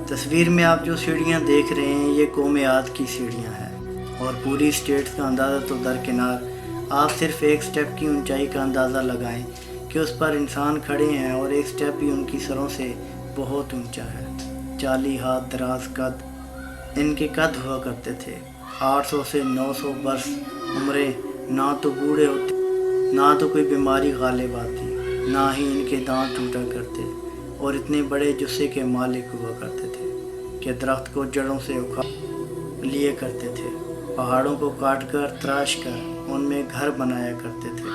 تصویر میں آپ جو سیڑھیاں دیکھ رہے ہیں یہ قوم عاد کی سیڑھیاں ہیں، اور پوری اسٹیٹس کا اندازہ تو درکنار، آپ صرف ایک سٹیپ کی اونچائی کا اندازہ لگائیں کہ اس پر انسان کھڑے ہیں، اور ایک سٹیپ بھی ان کی سروں سے بہت اونچا ہے۔ 40 ہاتھ دراز قد ان کے قد ہوا کرتے تھے۔ 800 سے 900 برس عمریں، نہ تو بوڑھے ہوتے، نہ تو کوئی بیماری غالب آتی، نہ ہی ان کے دانت ٹوٹا کرتے، اور اتنے بڑے جثے کے مالک ہوا کرتے تھے کہ درخت کو جڑوں سے اکھاڑ لیے کرتے تھے، پہاڑوں کو کاٹ کر تراش کر ان میں گھر بنایا کرتے تھے۔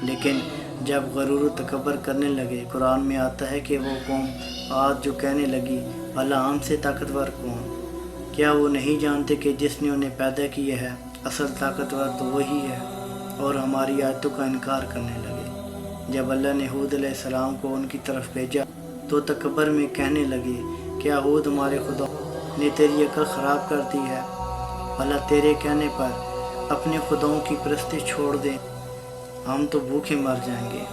لیکن جب غرور و تکبر کرنے لگے، قرآن میں آتا ہے کہ وہ قوم عاد جو کہنے لگی بھلا ہم سے طاقتور کون؟ کیا وہ نہیں جانتے کہ جس نے انہیں پیدا کیا ہے اصل طاقتور تو وہی ہے؟ اور ہماری آیتوں کا انکار کرنے لگے۔ جب اللہ نے ہود علیہ السلام کو ان کی طرف بھیجا تو تکبر میں کہنے لگے، کیا ہود ہمارے خدا نے تیری عقل خراب کر دی ہے؟ بھلا تیرے کہنے پر اپنے خداؤں کی پرستش چھوڑ دیں، ہم تو بھوکے مر جائیں گے۔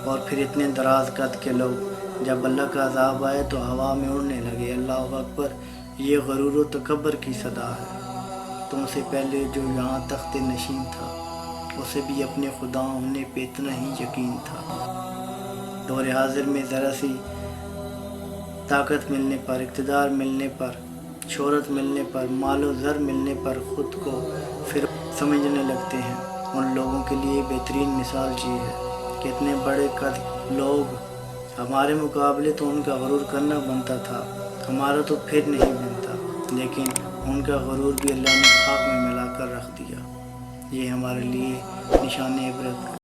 اور پھر اتنے دراز قد کے لوگ جب اللہ کا عذاب آئے تو ہوا میں اڑنے لگے۔ اللہ اکبر، یہ غرور و تکبر کی صدا ہے۔ تم سے پہلے جو یہاں تخت نشین تھا اسے بھی اپنے خدا ہونے پہ اتنا ہی یقین تھا۔ دور حاضر میں ذرا سی طاقت ملنے پر، اقتدار ملنے پر، شہرت ملنے پر، مال و زر ملنے پر خود کو پھر سمجھنے لگتے ہیں۔ ان لوگوں کے لیے بہترین مثال یہ ہے کہ اتنے بڑے قد لوگ ہمارے مقابلے تو ان کا غرور کرنا بنتا تھا، ہمارا تو پھر نہیں بنتا، لیکن ان کا غرور بھی اللہ نے خاک میں ملا کر رکھ دیا۔ یہ ہمارے لیے نشان عبرت